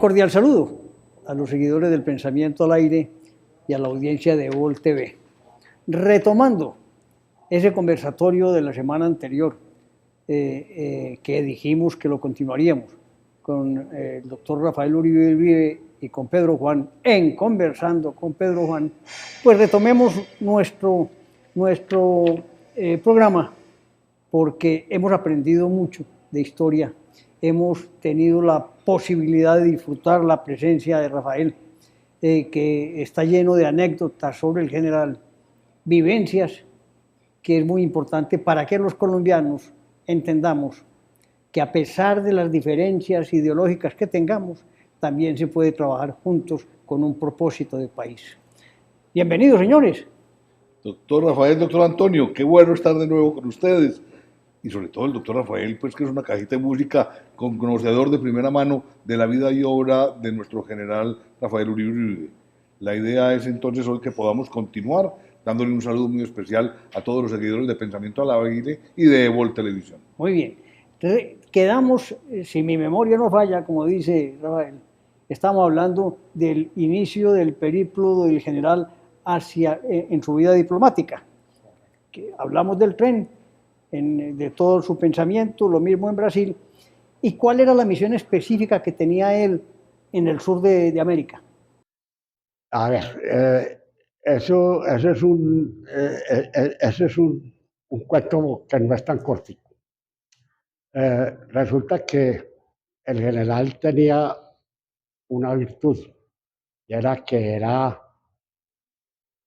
cordial saludo a los seguidores del Pensamiento al Aire y a la audiencia de Evol TV. Retomando ese conversatorio de la semana anterior, que dijimos que lo continuaríamos con el doctor Rafael Uribe y con Pedro Juan, en Conversando con Pedro Juan, pues retomemos nuestro programa, porque hemos aprendido mucho de historia, hemos tenido la posibilidad de disfrutar la presencia de Rafael, que está lleno de anécdotas sobre el general, vivencias, que es muy importante para que los colombianos entendamos que a pesar de las diferencias ideológicas que tengamos, también se puede trabajar juntos con un propósito de país. Bienvenidos, señores. Doctor Rafael, doctor Antonio, qué bueno estar de nuevo con ustedes. Y sobre todo el doctor Rafael, pues que es una cajita de música, conocedor de primera mano de la vida y obra de nuestro general Rafael Uribe. La idea es entonces hoy que podamos continuar dándole un saludo muy especial a todos los seguidores de Pensamiento al Aire y de Evol Televisión. Muy bien. Entonces, quedamos, si mi memoria no falla, como dice Rafael, estamos hablando del inicio del periplo del general en su vida diplomática. Que hablamos del tren, de todo su pensamiento, lo mismo en Brasil. ¿Y cuál era la misión específica que tenía él en el sur de América? A ver, eso es un cuento que no es tan cortico. Resulta que el general tenía una virtud, y era que era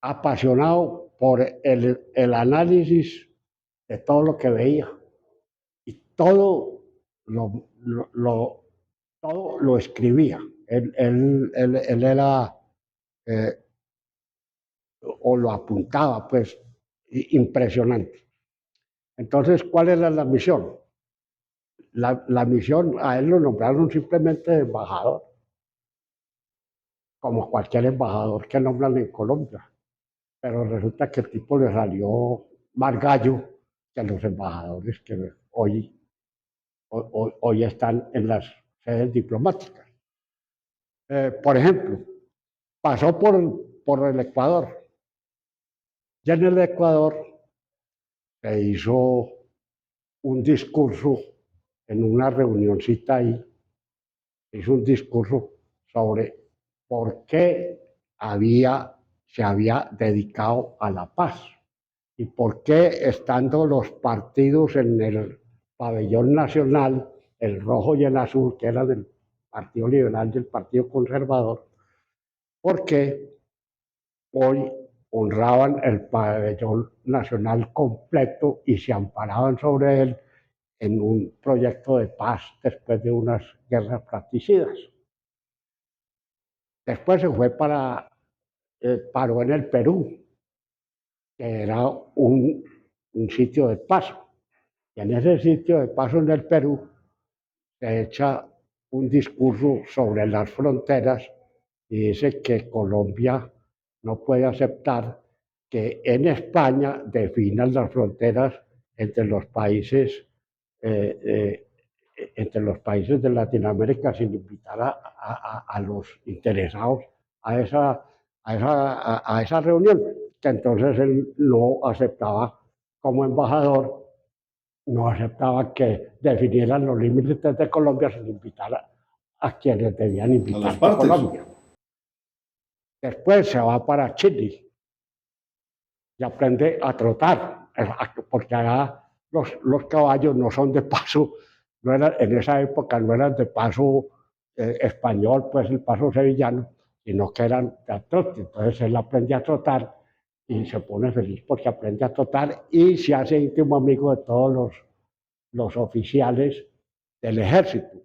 apasionado por el análisis de todo lo que veía, y todo lo escribía. Él era, o lo apuntaba, pues, impresionante. Entonces, ¿cuál era la misión? La misión, a él lo nombraron simplemente embajador, como cualquier embajador que nombran en Colombia. Pero resulta que el tipo le salió más gallo que los embajadores que hoy están en las sedes diplomáticas. Por ejemplo, pasó por el Ecuador. Ya en el Ecuador se hizo un discurso en una reunioncita ahí, hizo un discurso sobre por qué se había dedicado a la paz y por qué, estando los partidos en el pabellón nacional, el rojo y el azul, que era del Partido Liberal y del Partido Conservador, por qué hoy honraban el pabellón nacional completo y se amparaban sobre él en un proyecto de paz después de unas guerras fratricidas. Después se fue paró en el Perú, que era un sitio de paso. Y en ese sitio de paso en el Perú se echa un discurso sobre las fronteras y dice que Colombia no puede aceptar que en España definan las fronteras entre los países de Latinoamérica sin invitar a los interesados a esa reunión, que entonces él no aceptaba como embajador, no aceptaba que definieran los límites de Colombia sin invitar a quienes debían invitar a Colombia. Después se va para Chile y aprende a trotar, porque allá los caballos no son de paso, en esa época no eran de paso español, pues el paso sevillano, sino que eran de trote. Entonces él aprende a trotar y se pone feliz porque aprende a trotar y se hace íntimo amigo de todos los oficiales del ejército.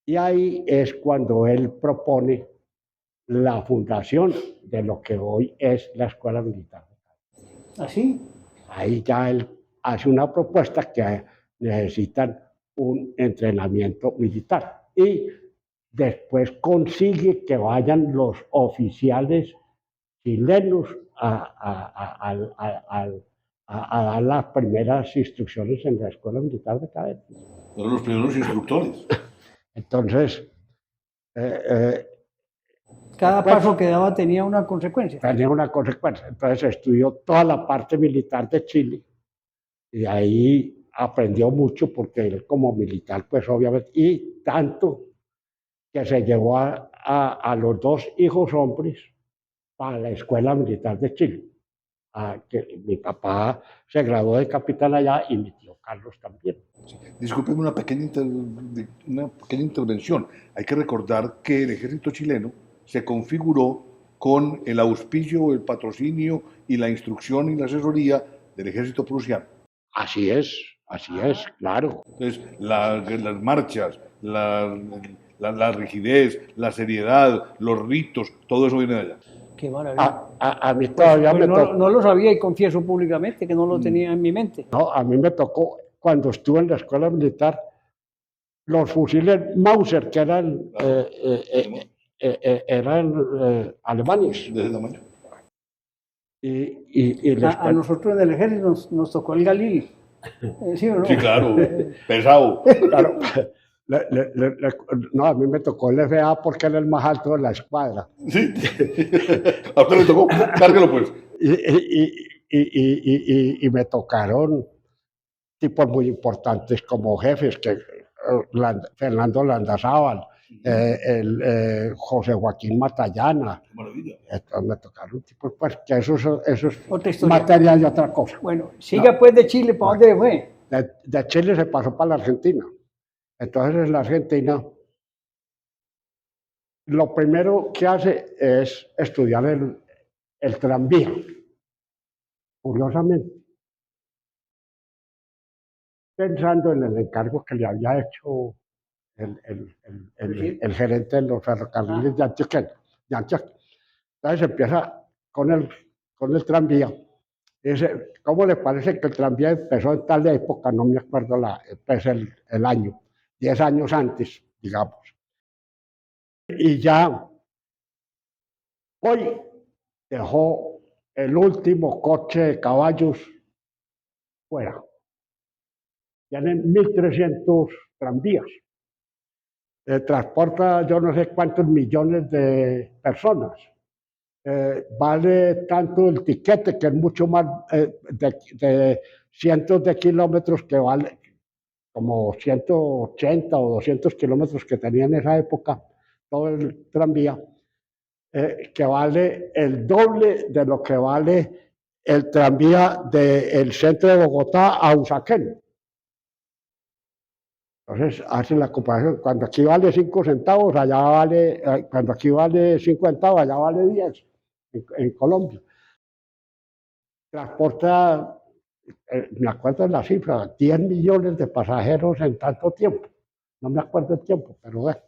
Y ahí es cuando él propone la fundación de lo que hoy es la Escuela Militar. ¿Así? Ahí ya él hace una propuesta que necesitan un entrenamiento militar y después consigue que vayan los oficiales chilenos a dar las primeras instrucciones en la Escuela Militar de Cadetes. Fueron los primeros instructores. Entonces, eh, Cada pues, paso que daba tenía una consecuencia. tenía una consecuencia. Entonces estudió toda la parte militar de Chile y ahí aprendió mucho porque él como militar, pues obviamente, y tanto que se llevó a los dos hijos hombres para la Escuela Militar de Chile. Que mi papá se graduó de capitán allá y mi tío Carlos también. Discúlpeme una pequeña intervención. Hay que recordar que el ejército chileno se configuró con el auspicio, el patrocinio y la instrucción y la asesoría del ejército prusiano. Así es, claro. Entonces, las marchas, la rigidez, la seriedad, los ritos, todo eso viene de allá. Qué maravilla. A mí Pues, todavía pues me no, tocó. no lo sabía y confieso públicamente que no lo tenía en mi mente. No, a mí me tocó cuando estuve en la escuela militar los fusiles Mauser que eran alemanes De ese tamaño. y la A escuela, nosotros en el ejército nos tocó el Galil. ¿Sí o no? Sí, claro, pesado. claro, no, a mí me tocó el FA porque era el más alto de la escuadra. Sí. A usted le tocó, cárguelo pues. Y me tocaron tipos muy importantes como jefes, que Fernando Landazábal, José Joaquín Matallana. Maravilla. Entonces me tocaron tipos, pues que eso es Otra historia. material de otra cosa. Bueno, siga pues de Chile, ¿para dónde fue? De Chile se pasó para la Argentina. Entonces en la Argentina lo primero que hace es estudiar el tranvía, curiosamente, pensando en el encargo que le había hecho el gerente de los ferrocarriles de Antioquia. Entonces empieza con el tranvía. Dice, ¿cómo le parece que el tranvía empezó en tal época? No me acuerdo pues el año, 10 años antes, digamos. Y ya hoy dejó el último coche de caballos fuera. Tienen 1.300 tranvías. Transporta yo no sé cuántos millones de personas. Vale tanto el tiquete, que es mucho más de cientos de kilómetros, que vale como 180 o 200 kilómetros que tenía en esa época todo el tranvía, que vale el doble de lo que vale el tranvía del centro de Bogotá a Usaquén. Entonces hacen la comparación, cuando aquí vale 5 centavos, allá vale, cuando aquí vale 5 centavos, allá vale 10 en Colombia. Transporta, me acuerdo de la cifra, 10 millones de pasajeros en tanto tiempo. No me acuerdo el tiempo, pero bueno.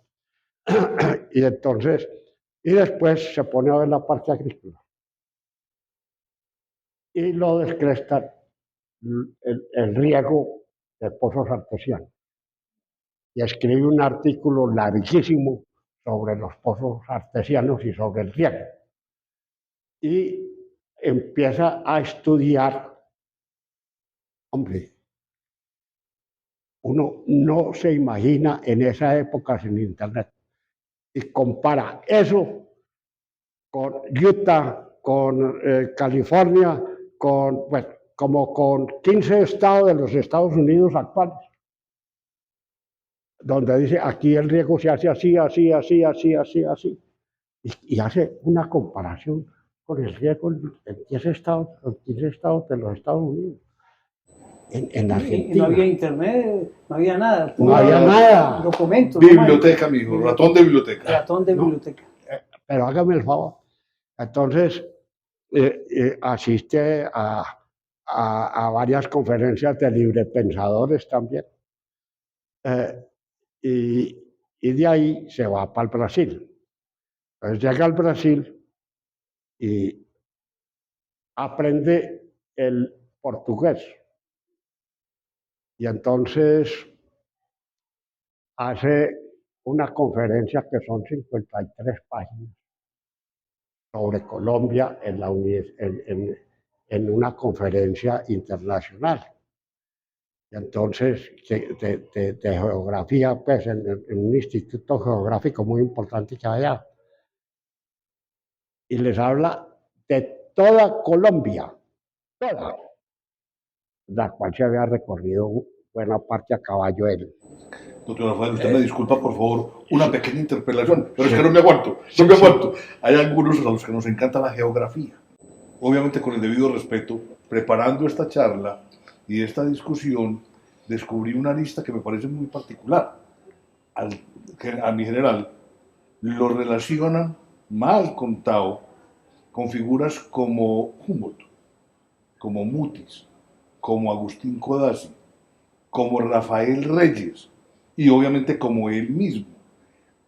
Y entonces, y después se pone a ver la parte agrícola. Y lo descrestan el riego de pozos artesianos. Y escribe un artículo larguísimo sobre los pozos artesianos y sobre el riego. Y empieza a estudiar, hombre, uno no se imagina en esa época sin internet, y compara eso con Utah, con California, bueno, como con 15 estados de los Estados Unidos actuales, donde dice aquí el riego se hace así, así, así, así, así, así, y hace una comparación con el riego en 15 estados de los Estados Unidos. En Argentina. Y no había internet, no había nada. No había nada. Documentos. Biblioteca, mijo, ratón de biblioteca. Ratón de biblioteca. Pero hágame el favor. Entonces, asiste a varias conferencias de librepensadores también. Y de ahí se va para el Brasil. Entonces llega al Brasil y aprende el portugués. Y entonces hace una conferencia que son 53 páginas sobre Colombia en una conferencia internacional. Y entonces, de geografía, pues en un instituto geográfico muy importante que hay allá. Y les habla de toda Colombia, toda, la cual se había recorrido buena parte a caballo él. Doctor Rafael, usted me disculpa, por favor, una sí. pequeña interpelación, pero es que no me aguanto, no me aguanto. Hay algunos a los que nos encanta la geografía. Obviamente, con el debido respeto, preparando esta charla y esta discusión, descubrí una lista que me parece muy particular. A mi general, lo relacionan mal contado con figuras como Humboldt, como Mutis, como Agustín Codazzi, como Rafael Reyes y obviamente como él mismo.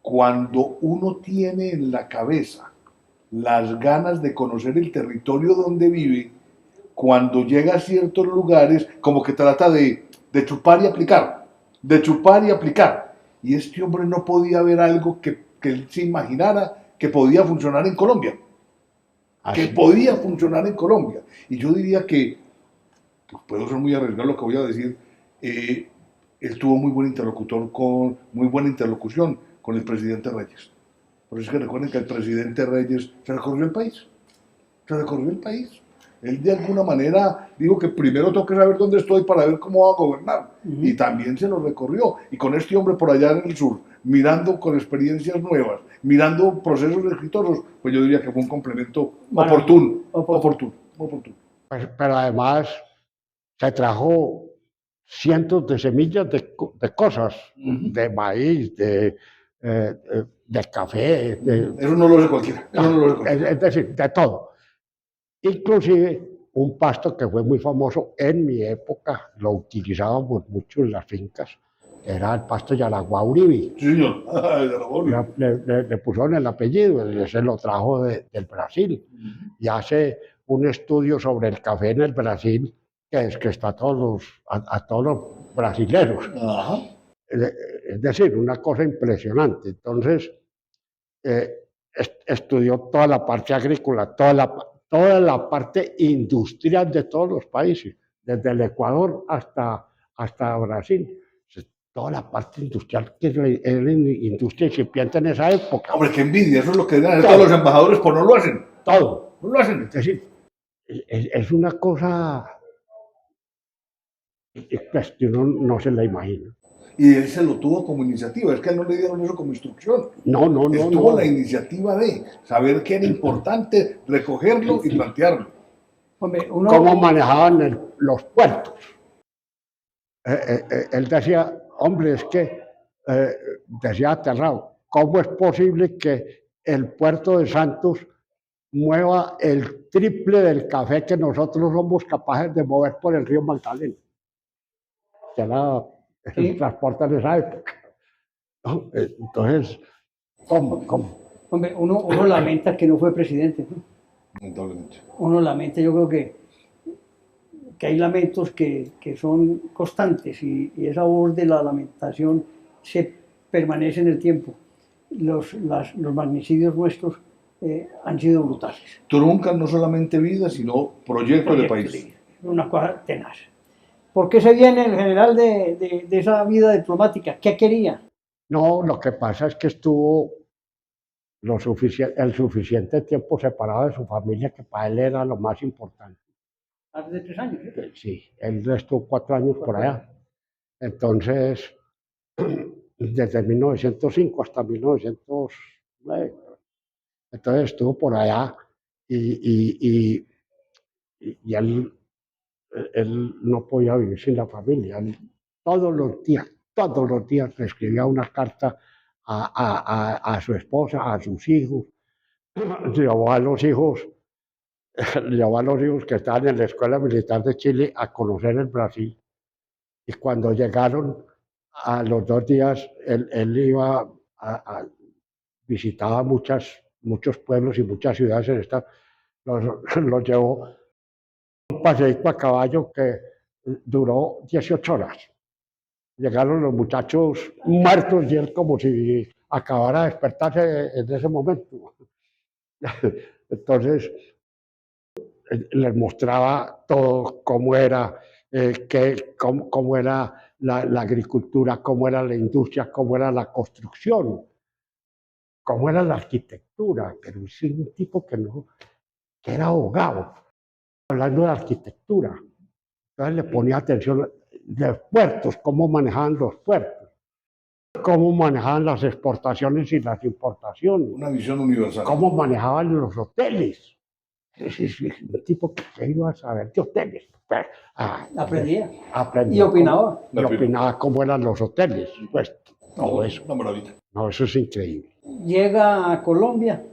Cuando uno tiene en la cabeza las ganas de conocer el territorio donde vive, cuando llega a ciertos lugares, como que trata de chupar y aplicar, de chupar y aplicar. Y este hombre no podía ver algo que él se imaginara que podía funcionar en Colombia. Que podía funcionar en Colombia. Y yo diría que, puedo ser muy arriesgado lo que voy a decir, él tuvo muy buena interlocución con el presidente Reyes. Por eso es que recuerden que el presidente Reyes se recorrió el país. Se recorrió el país. Él de alguna manera dijo que primero tengo que saber dónde estoy para ver cómo va a gobernar. Y también se lo recorrió. Y con este hombre por allá en el sur, mirando con experiencias nuevas, mirando procesos exitosos, pues yo diría que fue un complemento oportuno. Pero además se trajo cientos de semillas de cosas, de maíz, de café. Eso no lo sé cualquiera. Es decir, de todo. Inclusive un pasto que fue muy famoso en mi época, lo utilizábamos mucho en las fincas, era el pasto Yaraguá Uribe. Sí, señor. Le pusieron el apellido, se lo trajo del Brasil. Y hace un estudio sobre el café en el Brasil que está a todos los brasileños. Ajá. Es decir, una cosa impresionante. Entonces, estudió toda la parte agrícola, toda la parte industrial de todos los países, desde el Ecuador hasta Brasil. Toda la parte industrial, que era industria incipiente en esa época. Hombre, qué envidia, eso es lo que dan todos los embajadores, pues no lo hacen. Todo. No lo hacen. Es decir, es una cosa que uno no se la imagina. Y él se lo tuvo como iniciativa, es que a él no le dieron eso como instrucción. No. Él tuvo la iniciativa de saber que era importante recogerlo y plantearlo. Hombre, cómo manejaban los puertos. Él decía, hombre, es que, decía aterrado, ¿cómo es posible que el puerto de Santos mueva el triple del café que nosotros somos capaces de mover por el río Magdalena? Que era el transporte en esa época. ¿No? Entonces, ¿cómo? Hombre, uno lamenta que no fue presidente, ¿no? Lamentablemente. Uno lamenta, yo creo que hay lamentos que son constantes y esa voz de la lamentación se permanece en el tiempo. Los magnicidios nuestros han sido brutales. Truncan no solamente vida, sino proyectos de país. Una cosa tenaz. ¿Por qué se viene el general de esa vida diplomática? ¿Qué quería? No, lo que pasa es que estuvo el suficiente tiempo separado de su familia, que para él era lo más importante. Más de 3 años. Sí, él estuvo 4 años por allá. Entonces, desde 1905 hasta 1909. Entonces estuvo por allá y él no podía vivir sin la familia. Él, todos los días le escribía una carta a su esposa, a sus hijos. Llevó a los hijos que estaban en la Escuela Militar de Chile a conocer el Brasil. Y cuando llegaron, a los 2 días, él iba visitaba muchos pueblos y muchas ciudades en esta. Los llevó un paseíto a caballo que duró 18 horas. Llegaron los muchachos muertos y él como si acabara de despertarse en ese momento. Entonces, les mostraba todo, cómo era cómo era la agricultura, cómo era la industria, cómo era la construcción, cómo era la arquitectura, pero es un tipo que era abogado, hablando de arquitectura. Entonces le ponía atención de puertos, cómo manejaban los puertos, cómo manejaban las exportaciones y las importaciones, Una visión universal. cómo manejaban los hoteles. Es un tipo que iba a saber de hoteles. Aprendía. Aprendía Y opinaba. Y opinaba cómo eran los hoteles. Pues todo eso. Una maravilla. No, eso es increíble. Llega a Colombia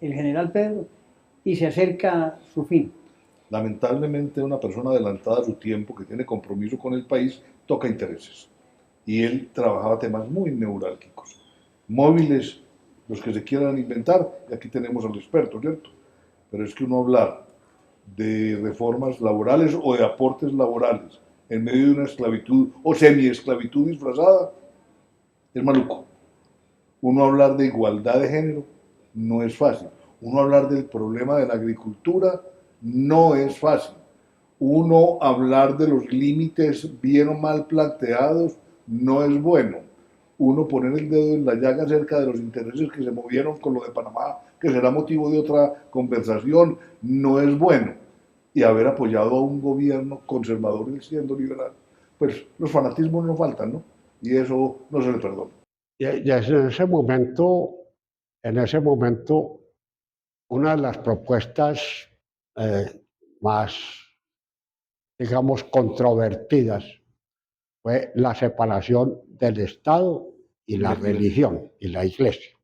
el general Pedro y se acerca a su fin. Lamentablemente, una persona adelantada a su tiempo, que tiene compromiso con el país, toca intereses. Y él trabajaba temas muy neurálgicos, móviles, los que se quieran inventar, y aquí tenemos al experto, ¿cierto? Pero es que uno hablar de reformas laborales o de aportes laborales en medio de una esclavitud o semi-esclavitud disfrazada es maluco. Uno hablar de igualdad de género no es fácil. Uno hablar del problema de la agricultura no es fácil. Uno hablar de los límites bien o mal planteados no es bueno. Uno poner el dedo en la llaga acerca de los intereses que se movieron con lo de Panamá, que será motivo de otra conversación, no es bueno. Y haber apoyado a un gobierno conservador y siendo liberal, pues los fanatismos no faltan, ¿no? Y eso no se le perdona. Y en ese momento, una de las propuestas más, digamos, controvertidas fue la separación del Estado y la religión y la Iglesia.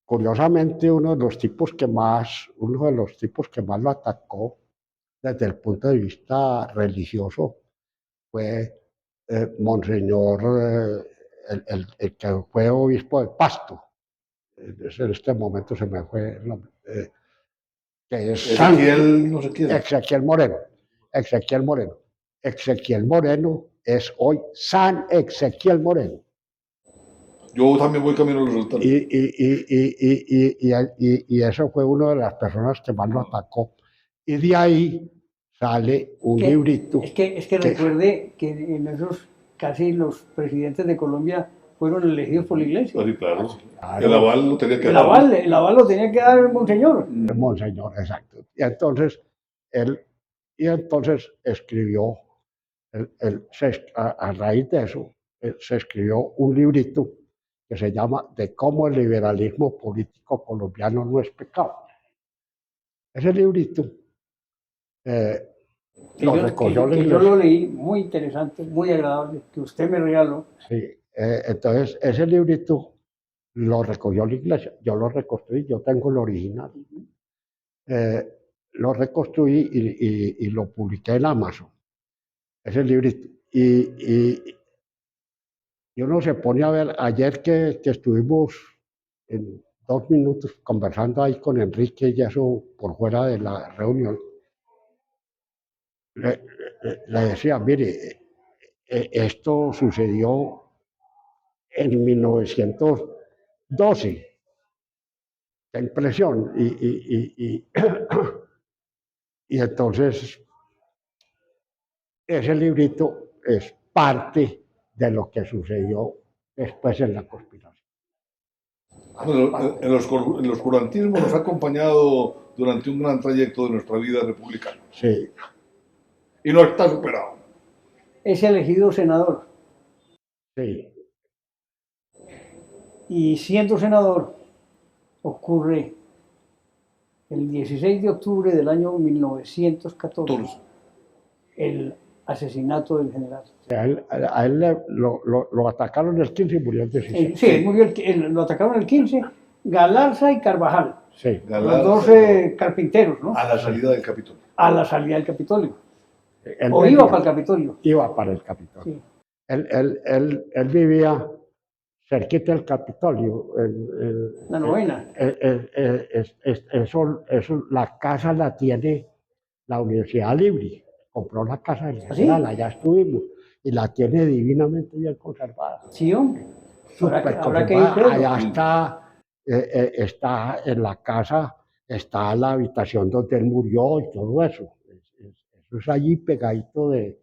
Curiosamente, uno de los tipos que más lo atacó desde el punto de vista religioso fue Monseñor, el que fue obispo de Pasto. En este momento se me fue el nombre. Que es Ezequiel, no sé quién. Exequiel Moreno. Exequiel Moreno es hoy San Exequiel Moreno. Yo también voy camino a los altares. Y eso fue una de las personas que más lo atacó. Y de ahí sale un librito. Es que recuerde que en esos casi los presidentes de Colombia fueron elegidos por la iglesia. Sí, claro. El aval lo tenía que dar. El aval lo tenía que dar el monseñor. El monseñor, exacto. Y entonces él escribió, a raíz de eso, se escribió un librito que se llama De cómo el liberalismo político colombiano no es pecado. Ese librito yo lo leí, muy interesante, muy agradable, que usted me regaló. Sí, entonces ese librito lo recogió la iglesia, yo lo reconstruí, yo tengo el original. Lo reconstruí y lo publiqué en Amazon, ese librito. Y uno se pone a ver, ayer que estuvimos en 2 minutos conversando ahí con Enrique y eso por fuera de la reunión, le decía, mire, esto sucedió en 1912, la impresión, y entonces ese librito es parte de lo que sucedió después en la conspiración. Bueno, el oscurantismo nos ha acompañado durante un gran trayecto de nuestra vida republicana. Sí. Y no está superado. Es elegido senador. Sí. Y siendo senador, ocurre el 16 de octubre del año 1914 el asesinato del general. A él lo atacaron el 15 y murió el 16. Sí, lo atacaron el 15, Galarza y Carvajal. Sí. Los dos carpinteros, ¿no? A la salida del Capitolio. A la salida del Capitolio. Iba para el Capitolio. Iba para el Capitolio. Sí. Él vivía cerquita del Capitolio. La novena. Eso, la casa la tiene la Universidad Libre. Compró la casa del general, ¿sí? Allá estuvimos. Y la tiene divinamente bien conservada. Sí, hombre. Habrá que ir. Allá está en la casa, está la habitación donde él murió y todo eso. Eso es allí pegadito de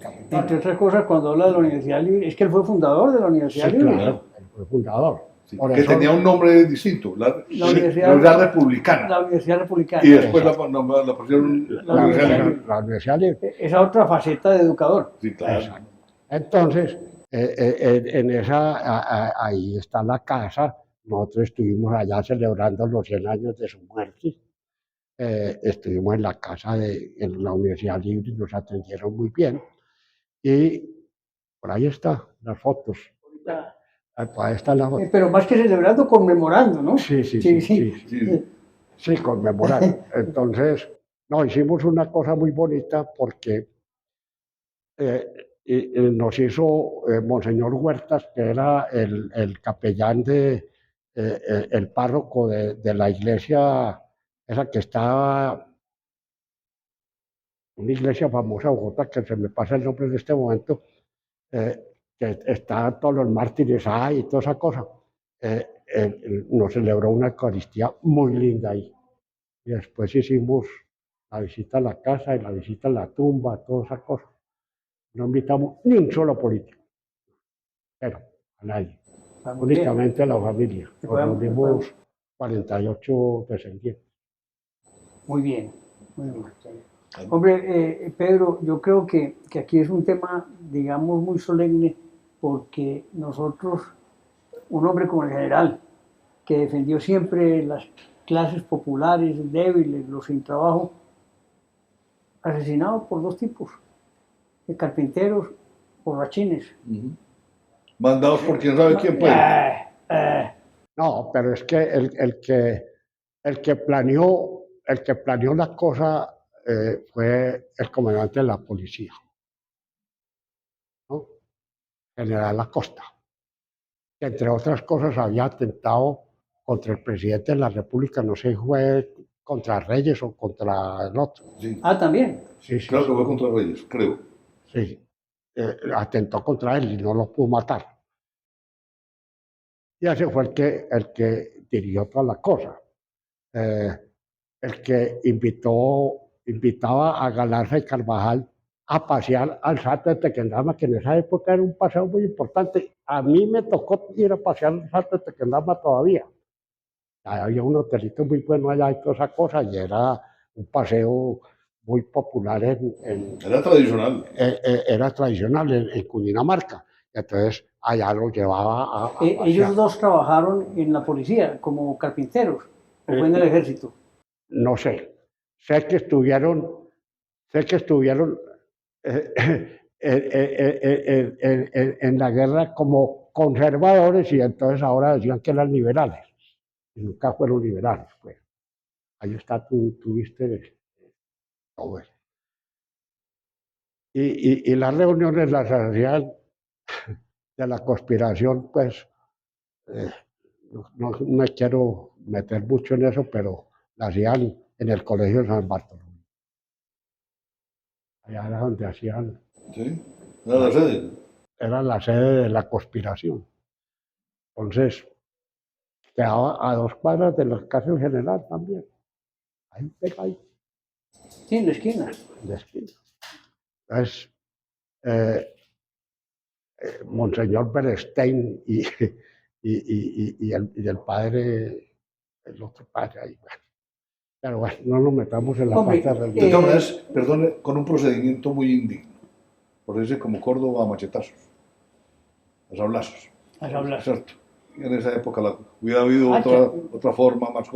Capital. Entre otras cosas, cuando habla de la Universidad Libre, es que él fue fundador de la Universidad Sí, Libre. claro, él fue fundador. Sí, Por que eso- tenía un nombre distinto, la Universidad Republicana. La Universidad Republicana. Y después la pusieron La Universidad Libre. La Universidad Libre. Esa otra faceta de educador. Sí, claro. Exacto. Entonces, en esa, ahí está la casa. Nosotros estuvimos allá celebrando los 100 años de su muerte. Estuvimos en la casa en la Universidad Libre y nos atendieron muy bien. Y por ahí están las fotos. Ahí está la foto. Pero más que celebrando, conmemorando, ¿no? Sí, conmemorando. Entonces, no, hicimos una cosa muy bonita porque nos hizo Monseñor Huertas, que era el capellán el párroco de la iglesia, esa que está, una iglesia famosa de Bogotá, que se me pasa el nombre en este momento, que está todos los mártires ahí y toda esa cosa. Nos celebró una Eucaristía muy linda ahí. Y después hicimos la visita a la casa y la visita a la tumba, toda esa cosa. No invitamos ni un solo político, pero a nadie, únicamente a la familia. Nos reunimos 48 descendientes. Muy bien, muy bien. Hombre, Pedro, yo creo que aquí es un tema, digamos, muy solemne, porque nosotros, un hombre como el general, que defendió siempre las clases populares, débiles, los sin trabajo, asesinado por dos tipos, de carpinteros, borrachines. Mandados por quién sabe quién, pues. No, pero es que el que planeó la cosa fue el comandante de la policía, ¿no? General Acosta, que entre otras cosas había atentado contra el presidente de la República, no sé si fue contra Reyes o contra el otro. Sí. Ah, también. Sí, Creo que fue contra Reyes, creo. Sí, atentó contra él y no lo pudo matar. Y ese fue el que dirigió toda la cosa. El que invitaba a Galarza y Carvajal a pasear al Salto de Tequendama, que en esa época era un paseo muy importante. A mí me tocó ir a pasear al Salto de Tequendama todavía. Había un hotelito muy bueno allá y toda esa cosa, y era un paseo muy popular Era tradicional. Era tradicional en Cundinamarca. Entonces allá lo llevaba a ellos dos trabajaron en la policía como carpinteros, o fue en el ejército. No sé. Sé que estuvieron en la guerra como conservadores y entonces ahora decían que eran liberales. Y nunca fueron liberales, pues. Ahí está, tuviste todo eso. Y las reuniones las hacían de la conspiración, pues, no me quiero meter mucho en eso, pero las hacían en el Colegio de San Bartolomé. Allá era donde hacían. Sí, era la sede. Era la sede de la conspiración. Entonces, quedaba a 2 cuadras de la casa del general también. Ahí pega ahí. Sí, en la esquina. En la esquina. Entonces, Monseñor Berestein y el padre, el otro padre ahí. Bueno. Pero bueno, no nos metamos en la parte religiosa. De todas maneras, perdone, con un procedimiento muy indigno. Por eso como Córdoba a machetazos, a sablazos. A sablazos. Exacto. En esa época hubiera habido otra forma más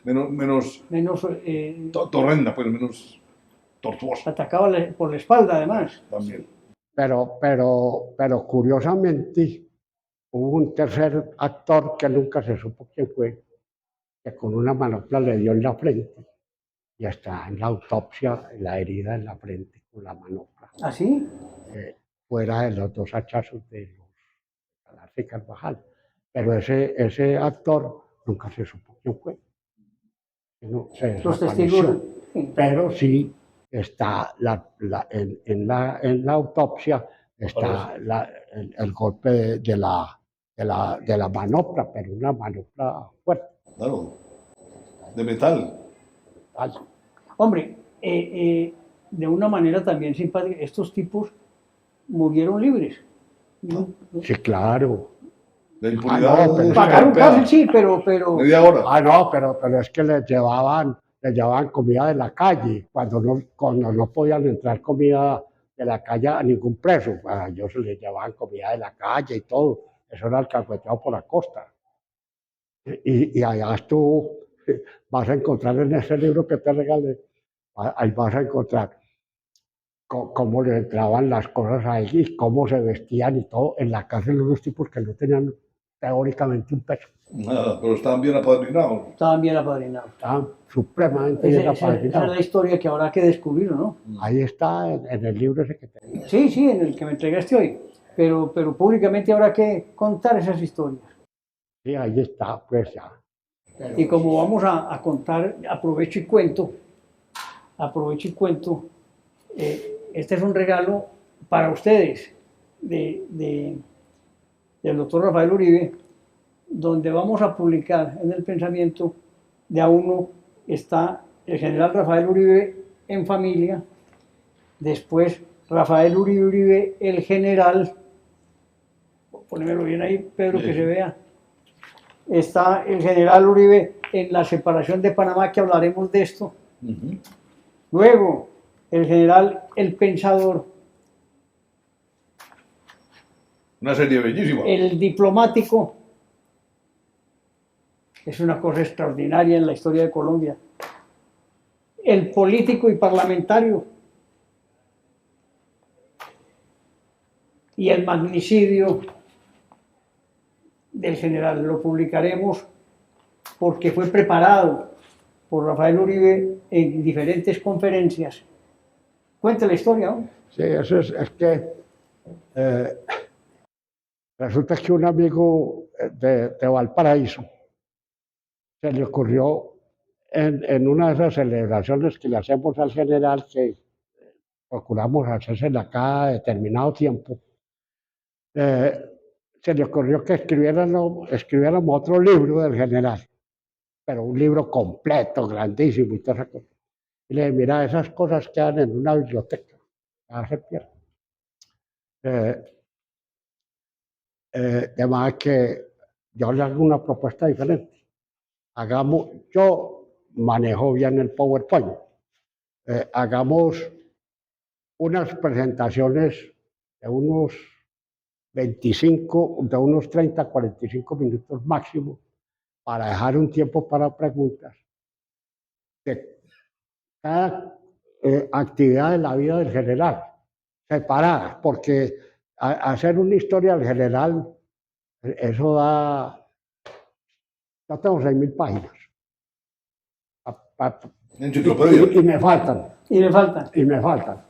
menos torrenda, pues menos tortuosa. Atacaba por la espalda, además. También. Pero curiosamente hubo un tercer actor que nunca se supo quién fue, que con una manopla le dio en la frente y está en la autopsia la herida en la frente con la manopla. ¿Ah, sí? Fuera de los 2 hachazos de los Galarza y Carvajal. Pero ese actor nunca se supo quién fue. No, los testigos. Pero sí está en la autopsia está el golpe de la manopla, pero una manopla fuerte. Claro, de metal. Hombre, de una manera también simpática, estos tipos murieron libres. ¿No? Sí, claro. La impunidad. no, pero Pagaron cárcel, sí, pero Media hora. No, pero es que les llevaban comida de la calle, cuando no podían entrar comida de la calle a ningún preso. A ellos se les llevaban comida de la calle y todo. Eso era alcahueteado por la costa. Y allá tú vas a encontrar en ese libro que te regalé, ahí vas a encontrar cómo le entraban las cosas a ellos y cómo se vestían y todo en la cárcel de unos tipos que no tenían teóricamente un peso. Nada, pero estaban bien apadrinados. estaban bien apadrinados. Estaban supremamente bien Esa es apadrinados. la historia que habrá que descubrir, ¿no? Ahí está en el libro ese que te digo. Sí, sí, en el que me entregaste hoy. Pero públicamente habrá que contar esas historias. Sí, ahí está, pues ya. Y como vamos a contar, aprovecho y cuento, este es un regalo para ustedes del doctor Rafael Uribe, donde vamos a publicar en el pensamiento de a uno está el general Rafael Uribe en familia, después Rafael Uribe Uribe, el general, ponémelo bien ahí, Pedro, que se vea. Está el general Uribe en la separación de Panamá, que hablaremos de esto. Luego, el general El Pensador. Una serie bellísima. El diplomático. Es una cosa extraordinaria en la historia de Colombia. El político y parlamentario. Y el magnicidio del general. Lo publicaremos porque fue preparado por Rafael Uribe en diferentes conferencias. Cuente la historia, ¿no? Sí, eso es que resulta que un amigo de Valparaíso se le ocurrió en una de esas celebraciones que le hacemos al general, que procuramos hacérsela cada determinado tiempo, se le ocurrió que escribiéramos otro libro del general, pero un libro completo, grandísimo y toda esa cosa. Y le dije, mira, esas cosas quedan en una biblioteca, nada se pierde. De manera que yo le hago una propuesta diferente. Yo manejo bien el PowerPoint. Hagamos unas presentaciones de unos 30, 45 minutos máximo, para dejar un tiempo para preguntas de cada actividad de la vida del general, separadas, porque hacer una historia del general, eso da, yo tengo 6.000 páginas. Enciclopedia. Y me faltan. Y le falta. Y me faltan.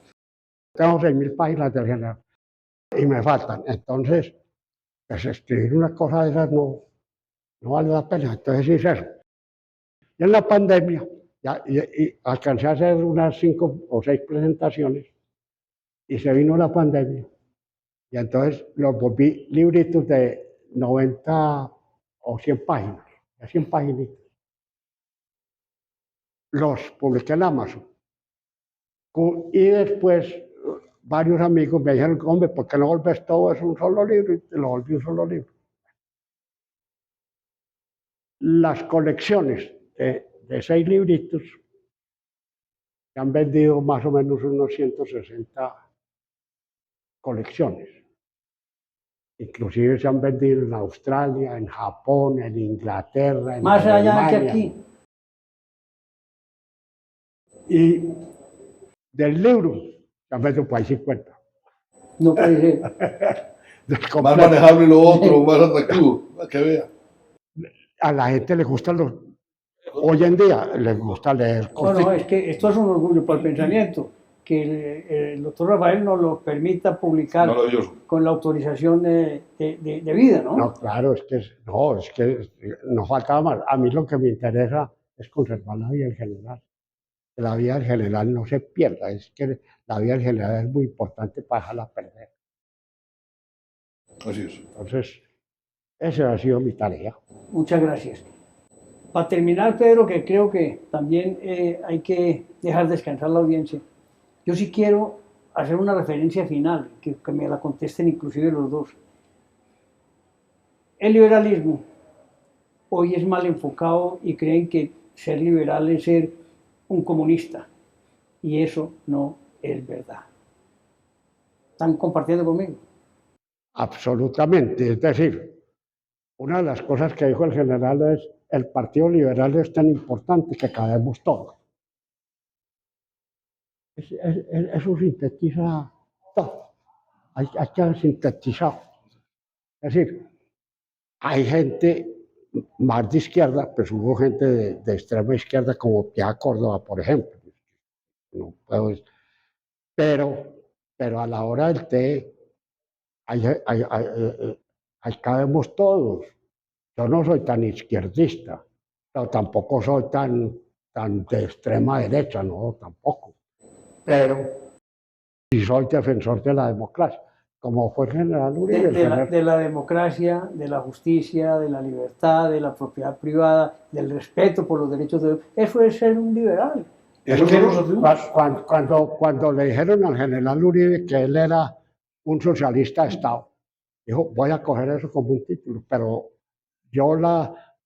Tengo 6.000 páginas del general. Y me faltan. Entonces, pues escribir una cosa de esas no vale la pena. Entonces hice eso. Y en la pandemia, y alcancé a hacer unas 5 o 6 presentaciones, y se vino la pandemia. Y entonces los volví libritos de 90 o 100 páginas, de 100 paginitas. Los publiqué en Amazon. Y después varios amigos me dijeron, hombre, ¿por qué no volves todo eso un solo libro? Y lo volví un solo libro. Las colecciones de 6 libritos se han vendido más o menos unos 160 colecciones. Inclusive se han vendido en Australia, en Japón, en Inglaterra, en Más allá Alemania. que aquí. Y del libro se han vendido por ahí 50. No puede ser. Más manejable lo otro, más atractivo. Para que vea. A la gente le gustan hoy en día les gusta leer cosas. No, es que esto es un orgullo para el pensamiento, que el doctor Rafael nos lo permita publicar con la autorización de vida, ¿no? No, claro, es que no faltaba más. A mí lo que me interesa es conservar la vida del general. Que la vida del general no se pierda, es que la vida del general es muy importante para dejarla perder. Así es. Entonces, esa ha sido mi tarea. Muchas gracias. Para terminar, Pedro, que creo que también hay que dejar descansar la audiencia. Yo sí quiero hacer una referencia final, que me la contesten inclusive los dos. El liberalismo hoy es mal enfocado y creen que ser liberal es ser un comunista. Y eso no es verdad. ¿Están compartiendo conmigo? Absolutamente. Es decir, una de las cosas que dijo el general es, el Partido Liberal es tan importante que cabemos todos. Eso sintetiza todo. Hay que sintetizar. Es decir, hay gente más de izquierda, pues hubo gente de extrema izquierda como Piedad Córdoba, por ejemplo. No puedo, pero, pero a la hora del té, ahí cabemos todos. Yo no soy tan izquierdista, pero tampoco soy tan de extrema derecha, no, tampoco. Pero sí soy defensor de la democracia, como fue el general Uribe. De la democracia, de la justicia, de la libertad, de la propiedad privada, del respeto por los derechos de... Eso es ser un liberal. Esos son los atributos. Cuando le dijeron al general Uribe que él era un socialista de Estado, dijo, voy a coger eso como un título, pero yo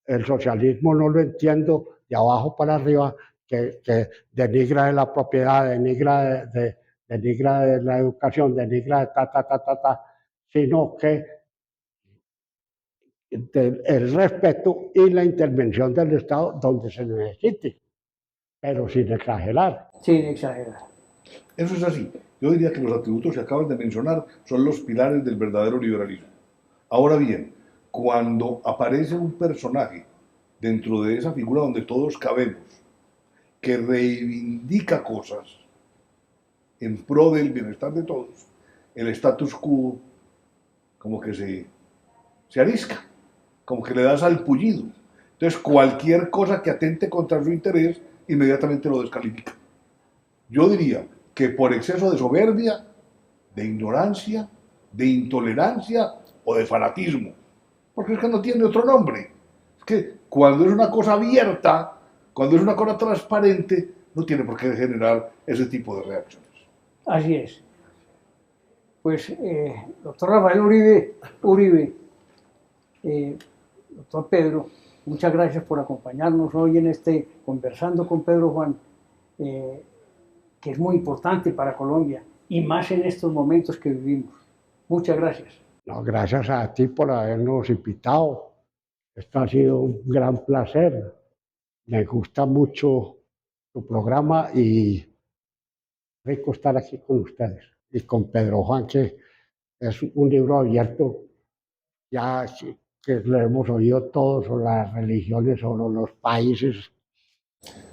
el socialismo no lo entiendo de abajo para arriba, que denigra de la propiedad, denigra de la educación, denigra de sino que el respeto y la intervención del Estado donde se necesite, pero sin exagerar. Sin exagerar. Eso es así. Yo diría que los atributos que acabas de mencionar son los pilares del verdadero liberalismo. Ahora bien, cuando aparece un personaje dentro de esa figura donde todos cabemos, que reivindica cosas en pro del bienestar de todos, el status quo como que se arisca, como que le da salpullido. Entonces cualquier cosa que atente contra su interés, inmediatamente lo descalifica. Yo diría que por exceso de soberbia, de ignorancia, de intolerancia o de fanatismo, porque es que no tiene otro nombre. Es que cuando es una cosa abierta, cuando es una cosa transparente, no tiene por qué generar ese tipo de reacciones. Así es. Pues, doctor Rafael Uribe, doctor Pedro, muchas gracias por acompañarnos hoy en este Conversando con Pedro Juan, que es muy importante para Colombia y más en estos momentos que vivimos. Muchas gracias. No, gracias a ti por habernos invitado. Esto ha sido un gran placer. Me gusta mucho tu programa y rico estar aquí con ustedes. Y con Pedro Juan, que es un libro abierto, ya que lo hemos oído todos sobre las religiones, sobre los países.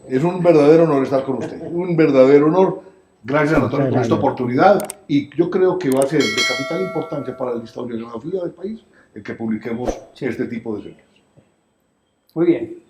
Es un verdadero honor estar con usted, un verdadero honor. Gracias, Antonio, por esta oportunidad, y yo creo que va a ser de capital importancia para la historiografía del país el que publiquemos este tipo de series. Muy bien.